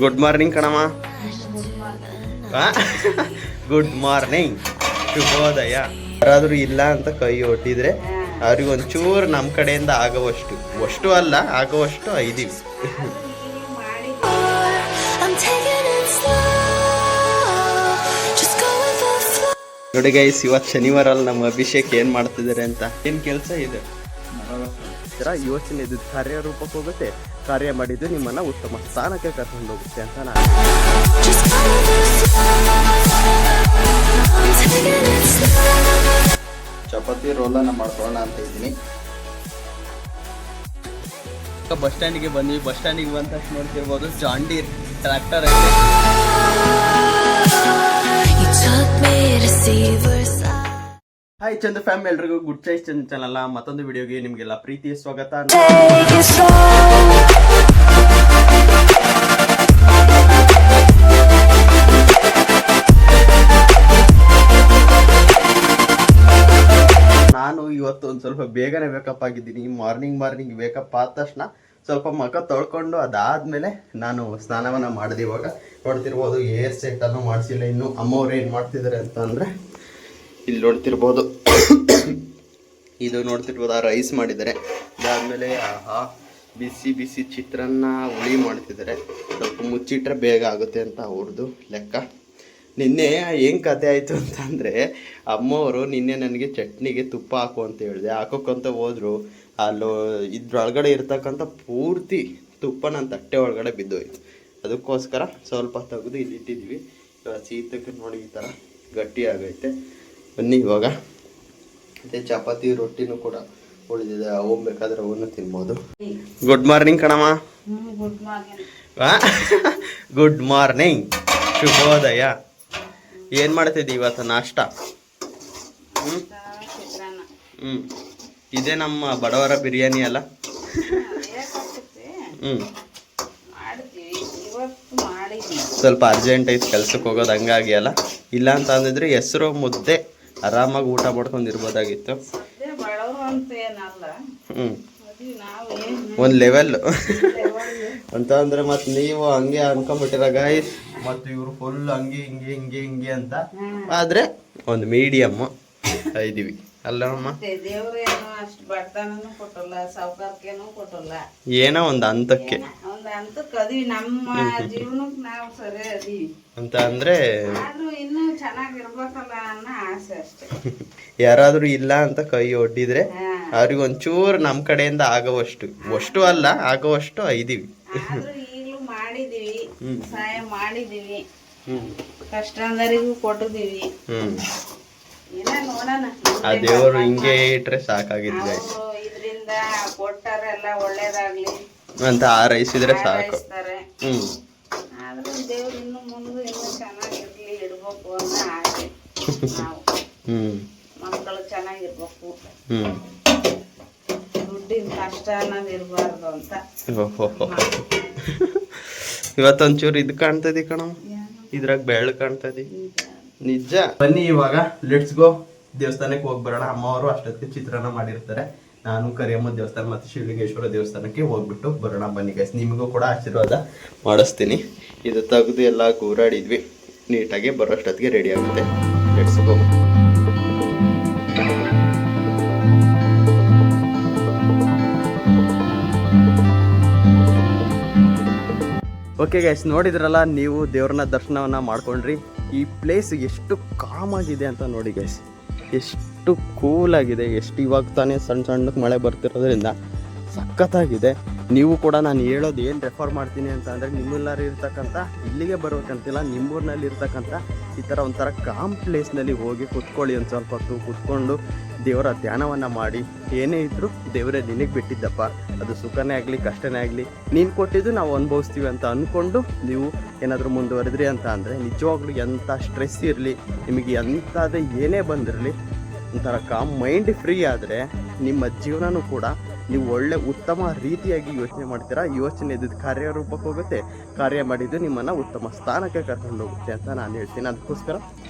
Good morning ಕಣಮ್ಮ. Good morning, ಶುಭೋದಯ. ಯಾರಾದರೂ ಇಲ್ಲ ಅಂತ ಕೈ ಒಟ್ಟಿದ್ರೆ ಅವ್ರಿಗೆ ಒಂಚೂರು ನಮ್ಮ ಕಡೆಯಿಂದ ಅಷ್ಟು ಅಲ್ಲ ಆಗುವಷ್ಟು ಐದೀವಿ. ನೋಡಿ ಗೈಸ್, ಇವತ್ತು ಶನಿವಾರ ಅಲ್ಲ, ನಮ್ಮ ಅಭಿಷೇಕ್ ಏನು ಮಾಡ್ತಿದ್ದಾರೆ ಅಂತ ಏನು ಕೆಲಸ ಇದೆ ಯೋಚನೆ ಇದು ಕಾರ್ಯರೂಪಕ್ಕೆ ಹೋಗುತ್ತೆ. ಕಾರ್ಯ ಮಾಡಿದ್ದು ನಿಮ್ಮನ್ನು ಉತ್ತಮ ಸ್ಥಾನಕ್ಕೆ ಕರ್ಕೊಂಡು ಹೋಗುತ್ತೆ ಅಂತ ನಾನು ಚಪಾತಿ ರೋಲನ್ನು ಮಾಡ್ಕೊಳ್ಳೋಣ ಅಂತ ಇದ್ದೀನಿ. ಬಸ್ ಸ್ಟ್ಯಾಂಡಿಗೆ ಬಂದ್ವಿ. ಬಸ್ ಸ್ಟ್ಯಾಂಡಿಗೆ ಬಂದ ತಕ್ಷಣ ನೋಡ್ತಿರ್ಬೋದು ಜಾಂಡೀರ್ ಟ್ರ್ಯಾಕ್ಟರ್ ಐತೆ. ಹಾಯ್ ಚಂದ ಫ್ಯಾಮಿಲಿ, ಎಲ್ರಿಗೂ ಗುಡ್ ಚಾಯ್ಸ್ ಚಂದ ಚಾನಲ್ ಮತ್ತೊಂದು ವಿಡಿಯೋಗೆ ನಿಮಗೆಲ್ಲ ಪ್ರೀತಿಯ ಸ್ವಾಗತ. ನಾನು ಇವತ್ತು ಒಂದು ಸ್ವಲ್ಪ ಬೇಗನೆ ವೇಕಪ್ ಆಗಿದ್ದೀನಿ. ಮಾರ್ನಿಂಗ್ ವೇಕಪ್ ಆದ ತಕ್ಷಣ ಸ್ವಲ್ಪ ಮುಖ ತೊಳ್ಕೊಂಡು ಅದಾದ್ಮೇಲೆ ನಾನು ಸ್ನಾನವನ್ನು ಮಾಡಿದೆ. ಇವಾಗ ನೋಡ್ತಿರ್ಬೋದು ಏರ್ ಸೆಟ್ಟನ್ನು ಮಾಡಿಸಿಲ್ಲ ಇನ್ನು. ಅಮ್ಮವ್ರು ಏನು ಮಾಡ್ತಿದ್ದಾರೆ ಅಂತ ಅಂದರೆ ಇಲ್ಲಿ ನೋಡ್ತಿರ್ಬೋದು, ಇದು ನೋಡ್ತಿರ್ಬೋದು ಆ ರೈಸ್ ಮಾಡಿದ್ದಾರೆ. ಅದಾದಮೇಲೆ ಬಿಸಿ ಚಿತ್ರಾನ್ನ ಹುಳಿ ಮಾಡ್ತಿದ್ದಾರೆ. ಸ್ವಲ್ಪ ಮುಚ್ಚಿಟ್ರೆ ಬೇಗ ಆಗುತ್ತೆ ಅಂತ ಅವ್ರದ್ದು ಲೆಕ್ಕ. ನಿನ್ನೆ ಏನು ಕತೆ ಆಯಿತು ಅಂತಂದರೆ, ಅಮ್ಮವರು ನಿನ್ನೆ ನನಗೆ ಚಟ್ನಿಗೆ ತುಪ್ಪ ಹಾಕು ಅಂತ ಹೇಳಿದೆ. ಹಾಕೋಕ್ಕಂತ ಹೋದ್ರು, ಇದ್ರೊಳಗಡೆ ಇರ್ತಕ್ಕಂಥ ಪೂರ್ತಿ ತುಪ್ಪ ನನ್ನ ತಟ್ಟೆ ಒಳಗಡೆ ಬಿದ್ದೋಯ್ತು. ಅದಕ್ಕೋಸ್ಕರ ಸ್ವಲ್ಪ ತೆಗೆದು ಇಲ್ಲಿಟ್ಟಿದ್ವಿ. ಶೀತಕ್ಕೆ ನೋಡಿ ಈ ಥರ ಗಟ್ಟಿ ಆಗೈತೆ. ಬನ್ನಿ ಇವಾಗ ಮತ್ತು ಚಪಾತಿ ರೊಟ್ಟಿನೂ ಕೂಡ ಉಳಿದಿದೆ, ಹೋಗ್ಬೇಕಾದ್ರೆ ಅವನ್ನ ತಿನ್ಬೋದು. ಗುಡ್ ಮಾರ್ನಿಂಗ್ ಕಣಮ್ಮ. ಗುಡ್ ಮಾರ್ನಿಂಗ್, ಶುಭೋದಯ. ಏನು ಮಾಡ್ತಿದ್ದಿ ಇವತ್ತು ನಾಷ್ಟ? ಇದೇ ನಮ್ಮ ಬಡವರ ಬಿರಿಯಾನಿ ಅಲ್ಲ? ಸ್ವಲ್ಪ ಅರ್ಜೆಂಟ್ ಐತೆ ಕೆಲ್ಸಕ್ಕೆ ಹೋಗೋದು, ಹಂಗಾಗಿ ಅಲ್ಲ. ಇಲ್ಲ ಅಂತ ಅಂದಿದ್ರೆ ಹೆಸರು ಮುದ್ದೆ ಆರಾಮಾಗಿ ಊಟ ಮಾಡ್ಕೊಂಡಿರ್ಬೋದಾಗಿತ್ತು. ಒಂದು ಲೆವೆಲ್ ಅಂತ ಅಂದ್ರೆ ಮತ್ತೆ ನೀವು ಹಂಗೆ ಅನ್ಕೊಂಡ್ಬಿಟ್ಟಿರ ಗಾಯ್ಸ್. ಮತ್ತು ಇವರು ಫುಲ್ ಹಿಂಗೆ ಅಂತ. ಆದರೆ ಒಂದು ಮೀಡಿಯಮ್ ಇದ್ದೀವಿ ಅಲ್ಲಮ್ಮ. ಏನೋ ಒಂದು ಹಂತಕ್ಕೆ ಅಂತ ಅಂದ್ರೆ ಯಾರಾದ್ರೂ ಇಲ್ಲ ಅಂತ ಕೈ ಒಡ್ಡಿದ್ರೆ ಅವ್ರಿಗೆ ಒಂಚೂರು ನಮ್ಮ ಕಡೆಯಿಂದ ಅಷ್ಟು ಅಲ್ಲ ಆಗುವಷ್ಟು ಐದೀವಿ. ಸಹಾಯ ಮಾಡಿದೀವಿ, ಕಷ್ಟ ಅಂದರಿಗೂ ಕೊಟ್ಟಿದೀವಿ. ಆ ದೇವರು ಹಿಂಗೆ ಇಟ್ರೆ ಸಾಕಾಗಿದ್ವಿ. ಇದರಿಂದ ಕೊಟ್ಟಾರೆಲ್ಲ ಒಳ್ಳೇದಾಗ್ಲಿ ಅಂತ ಹಾರೈಸಿದ್ರೆ ಸಾಕು. ಆದ್ರೂ ದೇವ್ರು ಇನ್ನು ಮುಂದೆ ಇನ್ನೂ ಚೆನ್ನಾಗಿರ್ಲಿ ಇಡ್ಬೇಕು ಅನ್ನೋ ಆಸೆ. ನಾವು ಮಕ್ಕಳು ಚೆನ್ನಾಗಿರ್ಬೇಕು, ದುಡ್ಡಿನ ಕಷ್ಟ ಅನ್ನೋದು ಇರಬಾರ್ದು ಅಂತ. ಇವತ್ತೊಂಚೂರು ಇದು ಕಾಣ್ತದಿ ಕಣ, ಇದ್ರಾಗ ಬೆಳ್ಳು ಕಾಣ್ತದಿ ನಿಜ. ಬನ್ನಿ ಇವಾಗ ಲೆಟ್ಸ್ ಗೋ, ದೇವಸ್ಥಾನಕ್ಕೆ ಹೋಗಿ ಬರೋಣ. ಅಮ್ಮವರು ಅಷ್ಟೊತ್ತಿಗೆ ಚಿತ್ರಾನ್ನ ಮಾಡಿರ್ತಾರೆ. ನಾನು ಕರಿಯಮ್ಮ ದೇವಸ್ಥಾನ ಮತ್ತು ಶಿವಲಿಂಗೇಶ್ವರ ದೇವಸ್ಥಾನಕ್ಕೆ ಹೋಗ್ಬಿಟ್ಟು ಬರೋಣ. ಬನ್ನಿ ಗೈಸ್, ನಿಮಗೂ ಕೂಡ ಆಶೀರ್ವಾದ ಮಾಡಿಸ್ತೀನಿ. ಇದು ತೆಗೆದು ಎಲ್ಲ ಕೂರಾಡಿದ್ವಿ, ನೀಟಾಗಿ ಬರೋಷ್ಟೊತ್ತಿಗೆ ರೆಡಿ ಆಗುತ್ತೆ. Let's go. ಓಕೆ ಗೈಸ್, ನೋಡಿದ್ರಲ್ಲ ನೀವು, ದೇವ್ರನ್ನ ದರ್ಶನವನ್ನು ಮಾಡ್ಕೊಂಡ್ರಿ. ಈ ಪ್ಲೇಸ್ ಎಷ್ಟು ಕಾಮ್ ಆಗಿದೆ ಅಂತ ನೋಡಿ ಗೈಸ್, ಎಷ್ಟು ಕೂಲಾಗಿದೆ. ಎಷ್ಟು ಇವಾಗ ತಾನೇ ಸಣ್ಣಕ್ಕೆ ಮಳೆ ಬರ್ತಿರೋದ್ರಿಂದ ಸಖತ್ತಾಗಿದೆ. ನೀವು ಕೂಡ ನಾನು ಹೇಳೋದು ಏನು ರೆಫರ್ ಮಾಡ್ತೀನಿ ಅಂತ ಅಂದರೆ, ನಿಮ್ಮೆಲ್ಲರೂ ಇರ್ತಕ್ಕಂಥ, ಇಲ್ಲಿಗೆ ಬರೋಕ್ಕಂತಿಲ್ಲ, ನಿಮ್ಮೂರಿನಲ್ಲಿ ಇರ್ತಕ್ಕಂಥ ಈ ಥರ ಒಂಥರ ಕಾಮ್ ಪ್ಲೇಸ್ನಲ್ಲಿ ಹೋಗಿ ಕುತ್ಕೊಳ್ಳಿ. ಒಂದು ಸ್ವಲ್ಪ ಹೊತ್ತು ಕುತ್ಕೊಂಡು ದೇವರ ಧ್ಯಾನವನ್ನು ಮಾಡಿ, ಏನೇ ಇದ್ದರೂ ದೇವರೇ ನಿನಗೆ ಬಿಟ್ಟಿದ್ದಪ್ಪ, ಅದು ಸುಖನೇ ಆಗಲಿ ಕಷ್ಟನೇ ಆಗಲಿ ನೀನು ಕೊಟ್ಟಿದ್ದು ನಾವು ಅನುಭವಿಸ್ತೀವಿ ಅಂತ ಅಂದ್ಕೊಂಡು ನೀವು ಏನಾದರೂ ಮುಂದುವರೆದ್ರಿ ಅಂತ ಅಂದರೆ, ನಿಜವಾಗ್ಲೂ ಎಂಥ ಸ್ಟ್ರೆಸ್ ಇರಲಿ, ನಿಮಗೆ ಎಂಥದೇ ಏನೇ ಬಂದಿರಲಿ, ಒಂಥರ ಕಾಮ್ ಮೈಂಡ್ ಫ್ರೀ ಆದರೆ ನಿಮ್ಮ ಜೀವನನೂ ಕೂಡ ನೀವು ಒಳ್ಳೆ ಉತ್ತಮ ರೀತಿಯಾಗಿ ಯೋಚನೆ ಮಾಡ್ತೀರಾ. ಯೋಚನೆ ಇದ್ದಿದ್ದು ಕಾರ್ಯರೂಪಕ್ಕೆ ಹೋಗುತ್ತೆ. ಕಾರ್ಯ ಮಾಡಿದ್ದು ನಿಮ್ಮನ್ನು ಉತ್ತಮ ಸ್ಥಾನಕ್ಕೆ ಕರ್ಕೊಂಡು ಹೋಗುತ್ತೆ ಅಂತ ನಾನು ಹೇಳ್ತೀನಿ. ಅದಕ್ಕೋಸ್ಕರ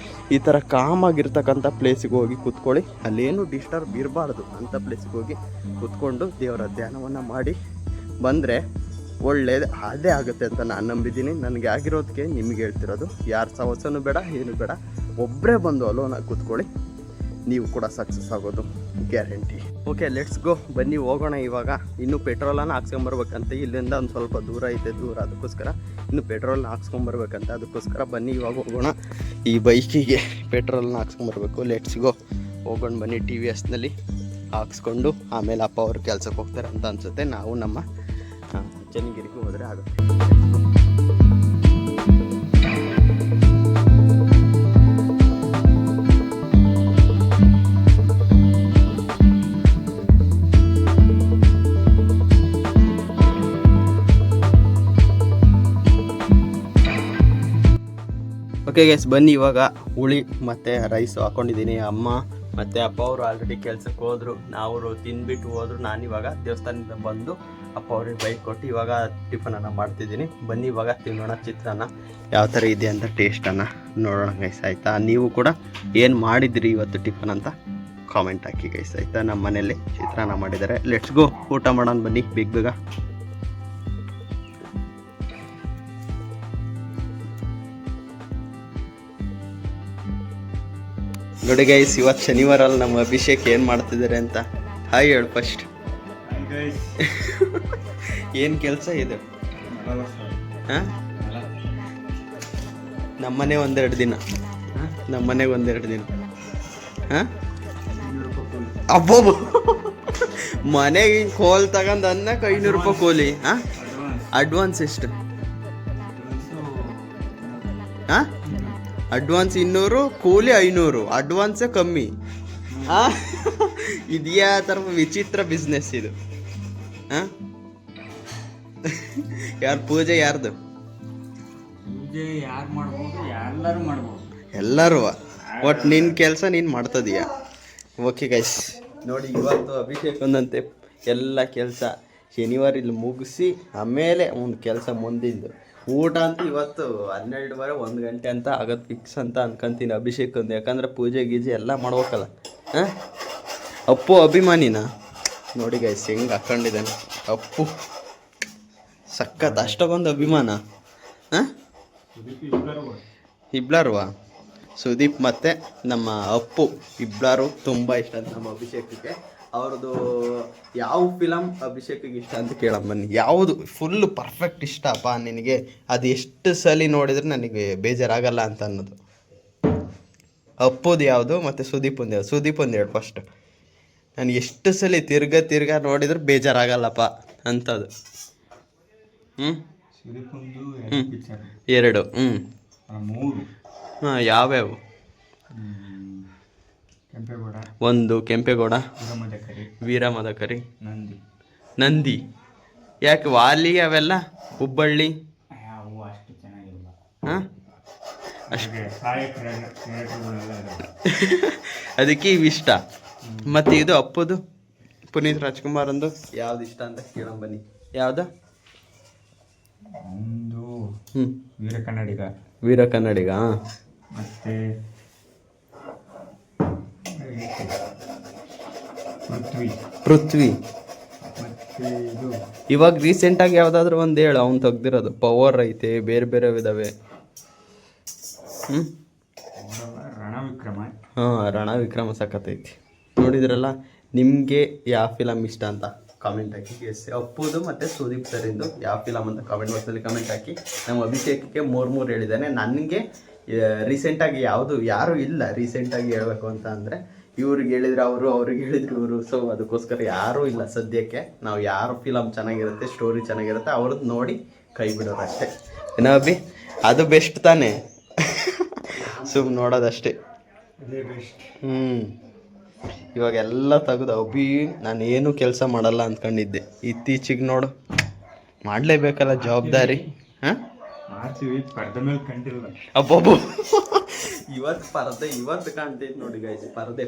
ಈ ಥರ ಕಾಮಾಗಿರ್ತಕ್ಕಂಥ ಪ್ಲೇಸಿಗೆ ಹೋಗಿ ಕೂತ್ಕೊಳ್ಳಿ. ಅಲ್ಲೇನು ಡಿಸ್ಟರ್ಬ್ ಇರಬಾರ್ದು ಅಂಥ ಪ್ಲೇಸಿಗೆ ಹೋಗಿ ಕೂತ್ಕೊಂಡು ದೇವರ ಧ್ಯಾನವನ್ನು ಮಾಡಿ ಬಂದರೆ ಒಳ್ಳೇದು ಅದೇ ಆಗುತ್ತೆ ಅಂತ ನಾನು ನಂಬಿದ್ದೀನಿ. ನನಗೆ ಆಗಿರೋದಕ್ಕೆ ನಿಮಗೆ ಹೇಳ್ತಿರೋದು. ಯಾರ ಸವಸನೂ ಬೇಡ, ಏನು ಬೇಡ, ಒಬ್ಬರೇ ಬಂದು ಅಲೋನಾಗಿ ಕೂತ್ಕೊಳ್ಳಿ, ನೀವು ಕೂಡ ಸಕ್ಸಸ್ ಆಗೋದು ಗ್ಯಾರಂಟಿ. ಓಕೆ, ಲೆಟ್ಸ್ ಗೋ, ಬನ್ನಿ ಹೋಗೋಣ. ಇವಾಗ ಇನ್ನೂ ಪೆಟ್ರೋಲನ್ನು ಹಾಕ್ಸ್ಕೊಂಬರ್ಬೇಕಂತ, ಇಲ್ಲಿಂದ ಒಂದು ಸ್ವಲ್ಪ ದೂರ ಐತೆ, ದೂರ, ಅದಕ್ಕೋಸ್ಕರ ಇನ್ನು ಪೆಟ್ರೋಲ್ನ ಹಾಕ್ಸ್ಕೊಂಬರ್ಬೇಕಂತ, ಅದಕ್ಕೋಸ್ಕರ ಬನ್ನಿ ಇವಾಗ ಹೋಗೋಣ. ಈ ಬೈಕಿಗೆ ಪೆಟ್ರೋಲ್ನ ಹಾಕ್ಸ್ಕೊಂಬರ್ಬೇಕು. ಲೆಟ್ಸ್ ಗೋ, ಹೋಗೋಣ ಬನ್ನಿ. TVSನಲ್ಲಿ ಹಾಕ್ಸ್ಕೊಂಡು ಆಮೇಲೆ ಅಪ್ಪ ಅವರು ಕೆಲಸಕ್ಕೆ ಹೋಗ್ತಾರೆ ಅಂತ ಅನಿಸುತ್ತೆ. ನಾವು ನಮ್ಮ ಚನ್ನಗಿರಿಗೆ ಹೋದರೆ ಆಗುತ್ತೆ. ಓಕೆ ಗೈಸ್, ಬನ್ನಿ ಇವಾಗ ಹುಳಿ ಮತ್ತು ರೈಸು ಹಾಕ್ಕೊಂಡಿದ್ದೀನಿ. ಅಮ್ಮ ಮತ್ತು ಅಪ್ಪ ಅವರು ಆಲ್ರೆಡಿ ಕೆಲಸಕ್ಕೆ ಹೋದರು, ನಾವು ತಿಂದ್ಬಿಟ್ಟು ಹೋದರು. ನಾನಿವಾಗ ದೇವಸ್ಥಾನದಿಂದ ಬಂದು ಅಪ್ಪ ಅವ್ರಿಗೆ ಬೈಕ್ ಕೊಟ್ಟು ಇವಾಗ ಟಿಫನನ್ನು ಮಾಡ್ತಿದ್ದೀನಿ. ಬನ್ನಿ ಇವಾಗ ತಿನ್ನೋಣ. ಚಿತ್ರಾನ್ನ ಯಾವ ಥರ ಇದೆ ಅಂತ ಟೇಸ್ಟನ್ನು ನೋಡೋಣ ಗೈಸ್, ಆಯಿತಾ? ನೀವು ಕೂಡ ಏನು ಮಾಡಿದ್ರಿ ಇವತ್ತು ಟಿಫನ್ ಅಂತ ಕಾಮೆಂಟ್ ಹಾಕಿ ಗೈಸ್, ಆಯಿತಾ? ನಮ್ಮ ಮನೇಲಿ ಚಿತ್ರಾನ್ನ ಮಾಡಿದ್ದಾರೆ. ಲೆಟ್ಸ್ ಗೋ, ಊಟ ಮಾಡೋಣ ಬನ್ನಿ ಬೇಗ. ನೋಡಿ ಗೈಸ್, ಇವತ್ತು ಶನಿವಾರ ಅಲ್ಲಿ ನಮ್ಮ ಅಭಿಷೇಕ್ ಏನು ಮಾಡ್ತಿದ್ದಾರೆ ಅಂತ ಹಾಯ್ ಹೇಳು ಫಸ್ಟ್. ಏನು ಕೆಲಸ ಇದೆ? ಹಾಂ, ನಮ್ಮನೆ ಒಂದೆರಡು ದಿನ, ನಮ್ಮನೆಗೆ ಒಂದೆರಡು ದಿನ. ಹಾಂ, ಅಬ್ಬೊಬ್ಬ, ಮನೆಗೆ ಕೋಲ್ ತಗೊಂಡು ಅನ್ನಕ್ಕೆ 500 ರೂಪಾಯಿ ಕೂಲಿ. ಹಾಂ, ಅಡ್ವಾನ್ಸ್ ಎಷ್ಟು? ಹಾಂ, ಅಡ್ವಾನ್ಸ್ 200, ಕೂಲಿ 500. ಅಡ್ವಾನ್ಸೇ ಕಮ್ಮಿ. ಹಾಂ, ಇದೆಯಾ ಥರ ವಿಚಿತ್ರ ಬಿಸ್ನೆಸ್ ಇದು. ಹಾಂ, ಯಾರು ಪೂಜೆ? ಯಾರ್ದು ಪೂಜೆ? ಯಾರು ಮಾಡ್ಬೋದು? ಎಲ್ಲರೂ ಮಾಡ್ಬೋದು, ಎಲ್ಲರೂ. ಒಟ್ಟು ನಿನ್ನ ಕೆಲಸ ನೀನು ಮಾಡ್ತದೀಯ. ಓಕೆ ಗೈಸ್, ನೋಡಿ ಇವತ್ತು ಅಭಿಷೇಕ್ ಒಂದಂತೆ ಎಲ್ಲ ಕೆಲಸ ಶನಿವಾರ ಇಲ್ಲಿ ಮುಗಿಸಿ ಆಮೇಲೆ ಒಂದು ಕೆಲಸ ಮುಂದಿಂದು. ಊಟ ಅಂತ ಇವತ್ತು 12:30 1 ಗಂಟೆ ಅಂತ ಆಗೋದು ಫಿಕ್ಸ್ ಅಂತ ಅನ್ಕೊಂತೀನಿ ಅಭಿಷೇಕ್ ಒಂದು. ಯಾಕಂದ್ರೆ ಪೂಜೆ ಗೀಜೆ ಎಲ್ಲ ಮಾಡ್ಬೇಕಲ್ಲ. ಹಾಂ, ಅಪ್ಪು ಅಭಿಮಾನಿನ ನೋಡಿ ಗೈಸ್ ಹೆಂಗೆ ಹಾಕೊಂಡಿದ್ದಾನೆ ಅಪ್ಪು, ಸಖತ್. ಅಷ್ಟೊಂದು ಅಭಿಮಾನ. ಹಾಂ, ಇಬ್ಲಾರುವಾ? ಸುದೀಪ್ ಮತ್ತು ನಮ್ಮ ಅಪ್ಪು ಇಬ್ಲಾರು ತುಂಬ ಇಷ್ಟ ಅಂತ ನಮ್ಮ ಅಭಿಷೇಕಕ್ಕೆ. ಅವ್ರದ್ದು ಯಾವ ಫಿಲಮ್ ಅಭಿಷೇಕಿಗೆ ಇಷ್ಟ ಅಂತ ಕೇಳೋಣ ಬನ್ನಿ. ಯಾವುದು ಫುಲ್ಲು ಪರ್ಫೆಕ್ಟ್ ಇಷ್ಟಪ್ಪ ನಿನಗೆ, ಅದು ಎಷ್ಟು ಸಲ ನೋಡಿದ್ರೆ ನನಗೆ ಬೇಜಾರಾಗಲ್ಲ ಅಂತ ಅನ್ನೋದು? ಅಪ್ಪುದು ಯಾವುದು ಮತ್ತು ಸುದೀಪ್ ಒಂದು ಯಾವುದು? ಸುದೀಪ್ ಒಂದು ಹೇಳು ಫಸ್ಟ್. ನಾನು ಎಷ್ಟು ಸಲ ತಿರ್ಗಾ ನೋಡಿದ್ರೆ ಬೇಜಾರಾಗಲ್ಲಪ್ಪ ಅಂಥದ್ದು. ಹ್ಞೂ, 2. ಹ್ಞೂ, 3. ಹಾಂ, ಯಾವ್ಯಾವು? ಒಂದು ಕೆಂಪೇಗೌಡ, ವೀರಮದಕರಿ, ನಂದಿ. ಯಾಕೆ ವಾಲಿ ಅವೆಲ್ಲ ಹುಬ್ಬಳ್ಳಿ? ಹಾಂ, ಅಷ್ಟು ಅದಕ್ಕೆ ಇವಿಷ್ಟ. ಮತ್ತು ಇದು ಅಪ್ಪದು ಪುನೀತ್ ರಾಜ್ಕುಮಾರ್ ಅಂದು ಯಾವ್ದು ಇಷ್ಟ ಅಂತ ಕೇಳೋಣ ಬನ್ನಿ. ಯಾವ್ದು? ಹ್ಞೂ, ವೀರ ಕನ್ನಡಿಗ. ಮತ್ತೆ ಪೃಥ್ವಿ. ಮತ್ತೆ ಇದು ಇವಾಗ ರೀಸೆಂಟಾಗಿ ಯಾವುದಾದ್ರೂ ಒಂದು ಹೇಳು, ಅವ್ನು ತೆಗ್ದಿರೋದು. ಪವರ್ ಐತೆ, ಬೇರೆ ಇದಾವೆ. ಹ್ಞೂ, ರಣವಿಕ್ರಮ. ಹಾಂ, ರಣವಿಕ್ರಮ ಸಖತ್ತೈತಿ. ನೋಡಿದ್ರಲ್ಲ, ನಿಮಗೆ ಯಾವ ಫಿಲಮ್ ಇಷ್ಟ ಅಂತ ಕಾಮೆಂಟ್ ಹಾಕಿ. ಅಪ್ಪುದು ಮತ್ತು ಸುದೀಪ್ ಸರಿಂದು ಯಾವ ಫಿಲಮ್ ಅಂತ ಕಾಮೆಂಟ್ ಬಾಕ್ಸಲ್ಲಿ ಕಮೆಂಟ್ ಹಾಕಿ. ನಮ್ಮ ಅಭಿಷೇಕಕ್ಕೆ 3 ಹೇಳಿದ್ದಾನೆ. ನನಗೆ ರೀಸೆಂಟಾಗಿ ಯಾರೂ ಇಲ್ಲ ರೀಸೆಂಟಾಗಿ ಹೇಳಬೇಕು ಅಂತ ಅಂದರೆ. ಇವ್ರಿಗೆ ಹೇಳಿದ್ರೆ ಅವ್ರಿಗೆ ಹೇಳಿದ್ರು ಇವರು. ಸೊ ಅದಕ್ಕೋಸ್ಕರ ಯಾರೂ ಇಲ್ಲ ಸದ್ಯಕ್ಕೆ. ನಾವು ಯಾರು ಫಿಲಮ್ ಚೆನ್ನಾಗಿರುತ್ತೆ, ಸ್ಟೋರಿ ಚೆನ್ನಾಗಿರುತ್ತೆ ಅವ್ರದ್ದು ನೋಡಿ ಕೈ ಬಿಡೋದು ಅಷ್ಟೇ. ಏನೋ ಅಭಿ, ಅದು ಬೆಸ್ಟ್ ತಾನೇ? ಸುಮ್ಮನೆ ನೋಡೋದಷ್ಟೇ. ಹ್ಞೂ, ಇವಾಗ ಎಲ್ಲ ತೆಗೆದು ಅಭಿ ನಾನೇನು ಕೆಲಸ ಮಾಡಲ್ಲ ಅಂದ್ಕೊಂಡಿದ್ದೆ. ಇತ್ತೀಚೆಗೆ ನೋಡು ಮಾಡಲೇಬೇಕಲ್ಲ, ಜವಾಬ್ದಾರಿ. ಹಾಂ, ಮಾಡ್ತೀವಿ, ಪರ್ದೆ ಮೇಲೆ ಕಂಡಿಲ್ಲ. ಅಬ್ಬಬ್ಬ, ಇವತ್ತು ಕಾಣ್ತೈತೆ ನೋಡಿ ಗೈಸ್, ಪರದೆ.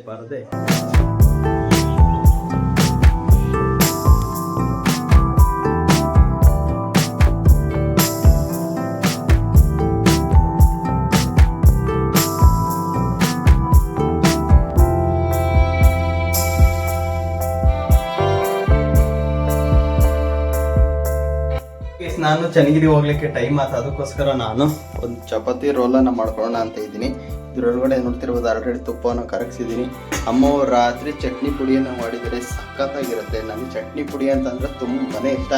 ಚನ್ನಗಿರಿ ಹೋಗ್ಲಿಕ್ಕೆ ಟೈಮ್ ಆಯ್ತು. ಅದಕ್ಕೋಸ್ಕರ ನಾನು ಒಂದು ಚಪಾತಿ ರೋಲನ್ನು ಮಾಡ್ಕೊಳ್ಳೋಣ ಅಂತ ಇದ್ದೀನಿ. ಇದರೊಳಗಡೆ ನೋಡ್ತಿರ್ಬೋದು ಆಲ್ರೆಡಿ ತುಪ್ಪವನ್ನು ಕರಗಿಸಿದ್ದೀನಿ. ಅಮ್ಮವ್ರು ರಾತ್ರಿ ಚಟ್ನಿ ಪುಡಿಯನ್ನು ಮಾಡಿದರೆ ಸಖತ್ತಾಗಿರುತ್ತೆ. ನನಗೆ ಚಟ್ನಿ ಪುಡಿ ಅಂತಂದರೆ ತುಂಬಾ ಇಷ್ಟ.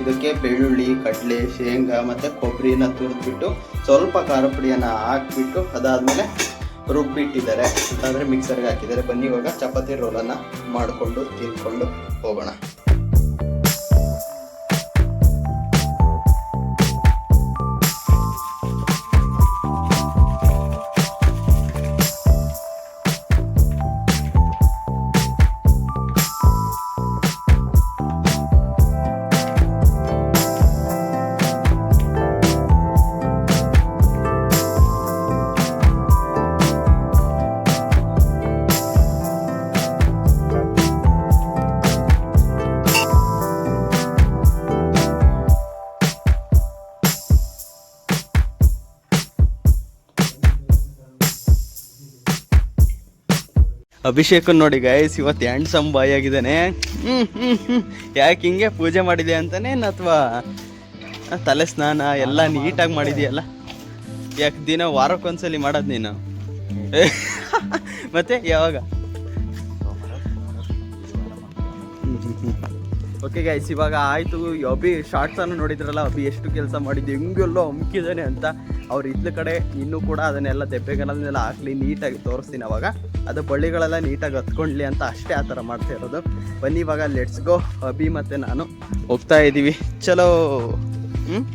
ಇದಕ್ಕೆ ಬೆಳ್ಳುಳ್ಳಿ, ಕಡಲೆ, ಶೇಂಗಾ ಮತ್ತು ಕೊಬ್ಬರಿನ ತುರಿದ್ಬಿಟ್ಟು ಸ್ವಲ್ಪ ಖಾರ ಪುಡಿಯನ್ನು ಹಾಕ್ಬಿಟ್ಟು ಅದಾದಮೇಲೆ ರುಬ್ಬಿಟ್ಟಿದ್ದಾರೆ ಅಂತಂದರೆ ಮಿಕ್ಸರ್ಗೆ ಹಾಕಿದ್ದಾರೆ. ಬನ್ನಿ ಇವಾಗ ಚಪಾತಿ ರೋಲನ್ನು ಮಾಡಿಕೊಂಡು ತಿನ್ಕೊಂಡು ಹೋಗೋಣ. ಅಭಿಷೇಕನ್ ನೋಡಿ ಗೈಸ್, ಇವತ್ತು ಹ್ಯಾಂಡ್ಸಮ್ ಬಾಯ್ ಆಗಿದ್ದಾನೆ. ಯಾಕೆ ಹಿಂಗೆ ಪೂಜೆ ಮಾಡಿದೆ ಅಂತಾನೆ ಅಥವಾ ತಲೆ ಸ್ನಾನ ಎಲ್ಲ ನೀಟಾಗಿ ಮಾಡಿದೆಯಲ್ಲ? ಯಾಕೆ ದಿನ ವಾರಕ್ಕೊಂದ್ಸಲಿ ಮಾಡೋದು ನೀನು? ಮತ್ತೆ ಯಾವಾಗ? ಓಕೆ ಗೈಸ್, ಇವಾಗ ಆಯಿತು. ಅಭಿ ಶಾರ್ಟ್ಸನ್ನು ನೋಡಿದ್ರಲ್ಲ, ಅಭಿ ಎಷ್ಟು ಕೆಲಸ ಮಾಡಿದ್ದು, ಹೆಂಗೆಲ್ಲೋ ಅಮ್ಕಿದ್ದಾನೆ ಅಂತ. ಅವ್ರು ಇದ್ಲ ಕಡೆ ಇನ್ನೂ ಕೂಡ ಅದನ್ನೆಲ್ಲ ದೆಬ್ಬೆಗಳನ್ನೆಲ್ಲ ಹಾಕ್ಲಿ, ನೀಟಾಗಿ ತೋರಿಸ್ತೀನಿ. ಅವಾಗ ಅದು ಬಳ್ಳಿಗಳೆಲ್ಲ ನೀಟಾಗಿ ಹತ್ಕೊಂಡ್ಲಿ ಅಂತ ಅಷ್ಟೇ ಆ ಥರ ಮಾಡ್ತಾ ಇರೋದು. ಬನ್ನಿ ಇವಾಗ ಲೆಟ್ಸ್ ಗೋ. ಅಭಿ ಮತ್ತು ನಾನು ಹೋಗ್ತಾ ಇದ್ದೀವಿ. ಚಲೋ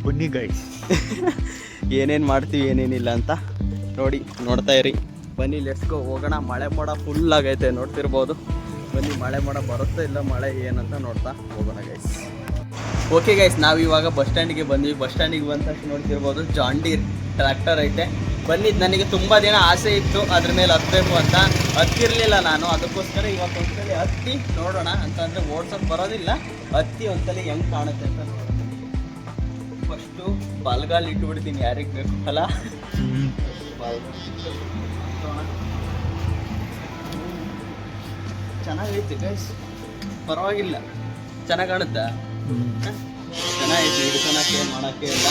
ಬನ್ನಿ ಗೈಸ್. ಏನೇನು ಮಾಡ್ತೀವಿ ಏನೇನಿಲ್ಲ ಅಂತ ನೋಡ್ತಾ ಇರಿ. ಬನ್ನಿ ಲೆಟ್ಸ್ ಗೋ, ಹೋಗೋಣ. ಮಳೆ ಮೋಡ ಫುಲ್ ಆಗೈತೆ ನೋಡ್ತಿರ್ಬೋದು. ಬನ್ನಿ, ಮಳೆ ಮೋಡ ಬರುತ್ತೋ ಇಲ್ಲ ಮಳೆ ಏನಂತ ನೋಡ್ತಾ ಹೋಗೋಣ ಗೈಸ್. ಓಕೆ ಗೈಸ್, ನಾವಿವಾಗ ಬಸ್ ಸ್ಟ್ಯಾಂಡಿಗೆ ಬಂದ್ವಿ. ಬಸ್ ಸ್ಟ್ಯಾಂಡಿಗೆ ಬಂದ ತಕ್ಷಣ ನೋಡ್ತಿರ್ಬೋದು ಜಾನ್ ಡೀರ್ ಟ್ರ್ಯಾಕ್ಟರ್ ಐತೆ. ಬನ್ನಿ, ನನಗೆ ತುಂಬ ದಿನ ಆಸೆ ಇತ್ತು ಅದ್ರ ಮೇಲೆ ಹತ್ತಬೇಕು ಅಂತ. ಹತ್ತಿರಲಿಲ್ಲ ನಾನು. ಅದಕ್ಕೋಸ್ಕರ ಇವಾಗ ಒಂದ್ಸಲಿ ಹತ್ತಿ ನೋಡೋಣ ಅಂತಂದರೆ ಓಡ್ಸೋಕೆ ಬರೋದಿಲ್ಲ. ಹತ್ತಿ ಒಂದ್ಸಲಿ ಹೆಂಗೆ ಕಾಣುತ್ತೆ ಅಂತ ನೋಡೋಣ. ಫಸ್ಟು ಬಲ್ಗಾಲ್ ಇಟ್ಬಿಡ್ತೀನಿ, ಯಾರಿಗೆ ಬೇಕು ಅಲ್ಲ. ಚೆನ್ನಾಗೈತೆ ಗೈಸ್, ಪರವಾಗಿಲ್ಲ, ಚೆನ್ನಾಗಿ ಕಾಣುತ್ತಾ? ಚೆನ್ನಾಗೈತೆ, ಹಿಡ್ಕೊಳಕ್ಕೆ ಮಾಡೋಕ್ಕೆ ಎಲ್ಲ.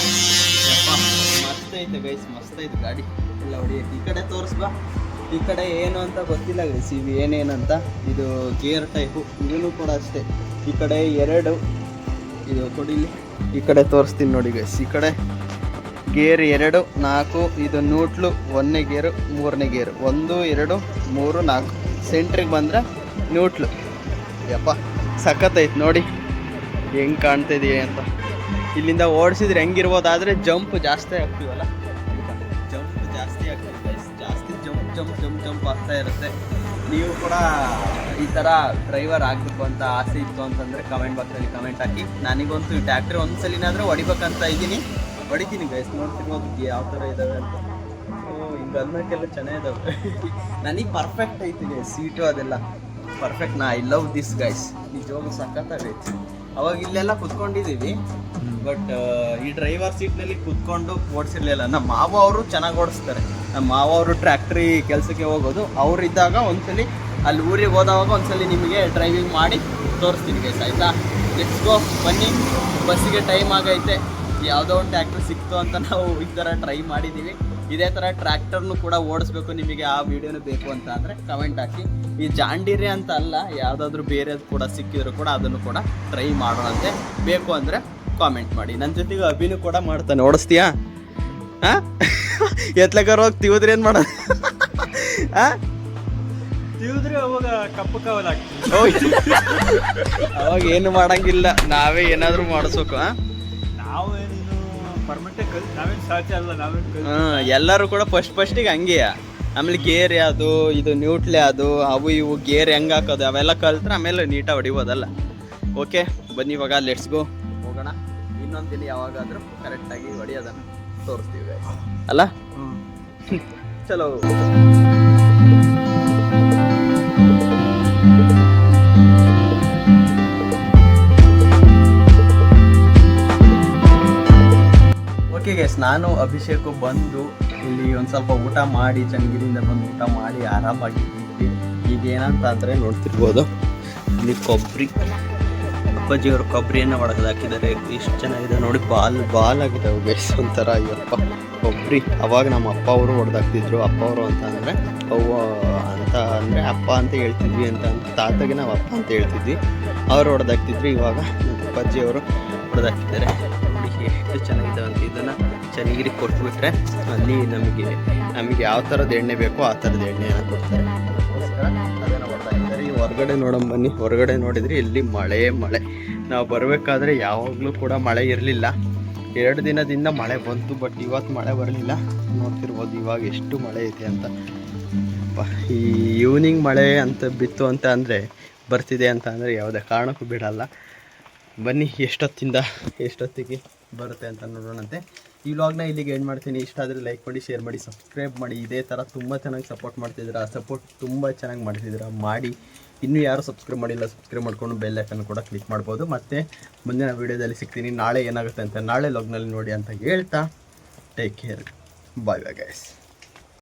ಮಸ್ತ್ ಐತೆ ಗೈಸ್, ಮಸ್ತ್ ಐತೆ ಗಾಡಿ ಎಲ್ಲ ಹೊಡಿಯಕ್ಕೆ. ಈ ಕಡೆ ತೋರಿಸ್ಬಾ. ಈ ಕಡೆ ಏನು ಅಂತ ಗೊತ್ತಿಲ್ಲ ಗೈಸ್, ಇವು ಏನೇನಂತ. ಇದು ಗೇರ್ ಟೈಪು, ಇದೂ ಕೂಡ ಅಷ್ಟೇ. ಈ ಕಡೆ 2 ಇದು ಕೊಡಿಲಿ. ಈ ಕಡೆ ತೋರಿಸ್ತೀನಿ ನೋಡಿ ಗೈಸ್. ಈ ಕಡೆ ಗೇರ್ 2, 4. ಇದು ನ್ಯೂಟ್ಲು 1ನೇ ಗೇರು, 3ನೇ ಗೇರು. 1, 2, 3, 4. ಸೆಂಟ್ರಿಗೆ ಬಂದರೆ ನ್ಯೂಟ್ಲು. ಯಪ್ಪ ಸಖತ್ತೈತೆ ನೋಡಿ ಹೆಂಗೆ ಕಾಣ್ತಿದೆಯಾ ಅಂತ. ಇಲ್ಲಿಂದ ಓಡಿಸಿದ್ರೆ ಹೆಂಗಿರ್ಬೋದಾದರೆ ಜಂಪ್ ಜಾಸ್ತಿ ಆಗ್ತೀವಲ್ಲ, ಜಂಪ್ ಜಾಸ್ತಿ ಆಗ್ತೀವಿ ಗೈಸ್. ಜಾಸ್ತಿ ಜಂಪ್ ಆಗ್ತಾ ಇರುತ್ತೆ. ನೀವು ಕೂಡ ಈ ಥರ ಡ್ರೈವರ್ ಆಗಬೇಕು ಅಂತ ಆಸೆ ಇತ್ತು ಅಂತಂದರೆ ಕಮೆಂಟ್ ಬಾಕ್ಸಲ್ಲಿ ಕಮೆಂಟ್ ಹಾಕಿ. ನನಗಂತೂ ಈ ಟ್ಯಾಕ್ಟ್ರಿ ಒಂದ್ಸಲಿನಾದರೂ ಹೊಡಿಬೇಕಂತ ಇದ್ದೀನಿ. ಹೊಡಿತೀನಿ ಗೈಸ್, ನೋಡ್ತಿರ್ಬೋದು ಯಾವ ಥರ ಇದ್ದಾವೆ ಅಂತ. ಹಿಂಗೆ ಅನ್ನೋಕ್ಕೆಲ್ಲ ಚೆನ್ನಾಗಿದ್ದಾವೆ. ನನಗೆ ಪರ್ಫೆಕ್ಟ್ ಐತಿ ಸೀಟು ಅದೆಲ್ಲ perfect. I love this guys. ನಿಜವಾಗ್ಲೂ ಸಖತ್ತಾಗೈತಿ. ಅವಾಗ ಇಲ್ಲೆಲ್ಲ ಕುತ್ಕೊಂಡಿದ್ದೀವಿ, ಬಟ್ ಈ ಡ್ರೈವರ್ ಸೀಟ್ನಲ್ಲಿ ಕುತ್ಕೊಂಡು ಓಡಿಸಿರ್ಲಿಲ್ಲ. ನಮ್ಮ ಮಾವ ಅವರು ಚೆನ್ನಾಗಿ ಓಡಿಸ್ತಾರೆ. ನಮ್ಮ ಮಾವ ಅವರು ಟ್ರ್ಯಾಕ್ಟ್ರಿ ಕೆಲಸಕ್ಕೆ ಹೋಗೋದು. ಅವ್ರು ಇದ್ದಾಗ ಒಂದ್ಸಲಿ ಅಲ್ಲಿ ಊರಿಗೆ ಹೋದವಾಗ ಒಂದ್ಸಲಿ ನಿಮಗೆ ಡ್ರೈವಿಂಗ್ ಮಾಡಿ ತೋರಿಸ್ತೀನಿ ಗೈಸ್, ಆಯಿತಾ? Let's go. ಬನ್ನಿ, ಬಸ್ಸಿಗೆ ಟೈಮ್ ಆಗೈತೆ. ಯಾವುದೋ ಒಂದು ಟ್ರ್ಯಾಕ್ಟರ್ ಸಿಕ್ತು ಅಂತ ನಾವು ಈ ಥರ ಟ್ರೈ ಮಾಡಿದ್ದೀವಿ. ಇದೇ ಥರ ಟ್ರ್ಯಾಕ್ಟರ್ನು ಕೂಡ ಓಡಿಸ್ಬೇಕು, ನಿಮಗೆ ಆ ವಿಡಿಯೋನು ಬೇಕು ಅಂತ ಅಂದರೆ ಕಮೆಂಟ್ ಹಾಕಿ. ಈ ಜಾನ್ ಡೀರ್ ಅಂತ ಅಲ್ಲ, ಯಾವುದಾದ್ರೂ ಬೇರೆದು ಕೂಡ ಸಿಕ್ಕಿದ್ರು ಕೂಡ ಅದನ್ನು ಕೂಡ ಟ್ರೈ ಮಾಡೋಣಂತೆ. ಬೇಕು ಅಂದರೆ ಕಾಮೆಂಟ್ ಮಾಡಿ. ನನ್ನ ಜೊತೆಗೆ ಅಭಿನೂ ಕೂಡ ಮಾಡ್ತಾನೆ. ಓಡಿಸ್ತೀಯಾ? ಹಾಂ, ಎತ್ಲಕರ ಹೋಗಿ ತಿವಿದ್ರೆ ಏನು ಮಾಡೋದು? ಹಾಂ, ತಿವಿದ್ರೆ ಅವಾಗ ಕಪ್ಪು ಕಾವಲ್ ಆಗ್ತೀವಿ. ಅವಾಗ ಏನು ಮಾಡೋಂಗಿಲ್ಲ, ನಾವೇ ಏನಾದರೂ ಮಾಡಿಸ್ಬೇಕು. ಹಾಂ, ನಾವೇನು ಪರ್ಮನೆಂಟಾಗಿ ಕಲ್ತು ನಾವೇನು ಸಾಧ್ಯ ಅಲ್ಲ. ನಾವೇನು ಎಲ್ಲರೂ ಕೂಡ ಫಸ್ಟಿಗೆ ಹಂಗೆಯ. ಆಮೇಲೆ ಗೇರ್ ಯಾವುದು, ಇದು ನ್ಯೂಟ್ಲೆ ಅದು, ಅವು ಇವು ಗೇರ್ ಹೆಂಗೆ ಹಾಕೋದು ಅವೆಲ್ಲ ಕಲ್ತ್ರೆ ಆಮೇಲೆ ನೀಟಾಗಿ ಹೊಡಿಬೋದಲ್ಲ. ಓಕೆ ಬನ್ನಿ ಇವಾಗ ಲೆಟ್ಸ್ ಗೋ, ಹೋಗೋಣ. ಇನ್ನೊಂದು ದಿನ ಯಾವಾಗಾದರೂ ಕರೆಕ್ಟಾಗಿ ಹೊಡಿಯೋದನ್ನು ತೋರಿಸ್ತೀವಿ ಅಲ್ಲ. ಚಲೋ. ಓಕೆ ಗೈಸ್, ನಾನು ಅಭಿಷೇಕ್ ಬಂದು ಇಲ್ಲಿ ಒಂದು ಸ್ವಲ್ಪ ಊಟ ಮಾಡಿ, ಚನ್ನಗಿರಿಯಿಂದ ಬಂದು ಊಟ ಮಾಡಿ ಆರಾಮಾಗಿದ್ದೀವಿ. ಈಗ ಏನಂತ ಅಂದರೆ ನೋಡ್ತಿರ್ಬೋದು, ಇಲ್ಲಿ ಕೊಬ್ಬರಿ ಅಪ್ಪಾಜಿಯವರು ಕೊಬ್ಬರಿಯನ್ನು ಒಳಗಡೆ ಹಾಕಿದ್ದಾರೆ. ಎಷ್ಟು ಚೆನ್ನಾಗಿದೆ ನೋಡಿ, ಬಾಲ್ ಆಗಿದ್ದಾವೆ ಗೈಸ್. ಒಂಥರ ಅಯ್ಯಪ್ಪ ಕೊಬ್ಬರಿ. ಅವಾಗ ನಮ್ಮ ಅಪ್ಪ ಅವರು ಹೊಡೆದಾಕ್ತಿದ್ರು. ಅಪ್ಪ ಅವರು ಅಂತ ಅಂದರೆ ಅವ್ವ ಅಂತ ಅಂದರೆ ಅಪ್ಪ ಅಂತ ಹೇಳ್ತಿದ್ವಿ ಅಂತ ತಾತಗೆ ನಾವು ಅಪ್ಪ ಅಂತ ಹೇಳ್ತಿದ್ವಿ. ಅವರು ಹೊಡೆದಾಕ್ತಿದ್ರು. ಇವಾಗ ನಮ್ಮ ಅಪ್ಪಾಜಿಯವರು ಹೊಡೆದಾಕ್ತಿದ್ದಾರೆ. ನೋಡಿ ಎಷ್ಟು ಚೆನ್ನಾಗಿದೆ ಅಂತ. ಇದನ್ನು ಚೆನ್ನಾಗಿ ಕೊಟ್ಬಿಟ್ರೆ ಅಲ್ಲಿ ನಮಗೆ ಯಾವ ಥರದ ಎಣ್ಣೆ ಬೇಕೋ ಆ ಥರದ ಎಣ್ಣೆಯನ್ನು ಕೊಡ್ತಾರೆ. ಅದನ್ನು ಹೊಡೆದಾಕಿದ್ದಾರೆ. ಈ ಹೊರಗಡೆ ನೋಡೋಣ ಬನ್ನಿ. ಹೊರಗಡೆ ನೋಡಿದರೆ ಇಲ್ಲಿ ಮಳೆ. ನಾವು ಬರಬೇಕಾದ್ರೆ ಯಾವಾಗಲೂ ಕೂಡ ಮಳೆ ಇರಲಿಲ್ಲ. 2 ದಿನದಿಂದ ಮಳೆ ಬಂತು, ಬಟ್ ಇವತ್ತು ಮಳೆ ಬರಲಿಲ್ಲ. ನೋಡ್ತಿರ್ಬೋದು ಇವಾಗ ಎಷ್ಟು ಮಳೆ ಇದೆ ಅಂತ. ಈ ಈವ್ನಿಂಗ್ ಮಳೆ ಅಂತ ಬಿತ್ತು ಅಂತ ಅಂದರೆ ಬರ್ತಿದೆ ಅಂತ ಅಂದರೆ ಯಾವುದೇ ಕಾರಣಕ್ಕೂ ಬಿಡಲ್ಲ. ಬನ್ನಿ ಎಷ್ಟೊತ್ತಿಗೆ ಬರುತ್ತೆ ಅಂತ ನೋಡೋಣಂತೆ. ಈ ವ್ಲಾಗ್ನ ಇಲ್ಲಿಗೆ ಎಂಡ್ ಮಾಡ್ತೀನಿ. ಇಷ್ಟ ಆದರೆ ಲೈಕ್ ಮಾಡಿ, ಶೇರ್ ಮಾಡಿ, ಸಬ್ಸ್ಕ್ರೈಬ್ ಮಾಡಿ. ಇದೇ ಥರ ತುಂಬ ಚೆನ್ನಾಗಿ ಸಪೋರ್ಟ್ ಮಾಡ್ತಿದ್ದೀರಾ. ಸಪೋರ್ಟ್ ತುಂಬ ಚೆನ್ನಾಗಿ ಮಾಡ್ತಿದ್ದೀರಾ. ಮಾಡಿ. ಇನ್ನೂ ಯಾರು ಸಬ್ಸ್ಕ್ರೈಬ್ ಮಾಡಿಲ್ಲ, ಸಬ್ಸ್ಕ್ರೈಬ್ ಮಾಡ್ಕೊಂಡು ಬೆಲ್ ಐಕನ್ ಕೂಡ ಕ್ಲಿಕ್ ಮಾಡ್ಬೋದು. ಮತ್ತು ಮುಂದಿನ ವೀಡಿಯೋದಲ್ಲಿ ಸಿಗ್ತೀನಿ. ನಾಳೆ ಏನಾಗುತ್ತೆ ಅಂತ ನಾಳೆ ವ್ಲಾಗ್ನಲ್ಲಿ ನೋಡಿ ಅಂತ ಹೇಳ್ತಾ ಟೇಕ್ ಕೇರ್. Bye guys.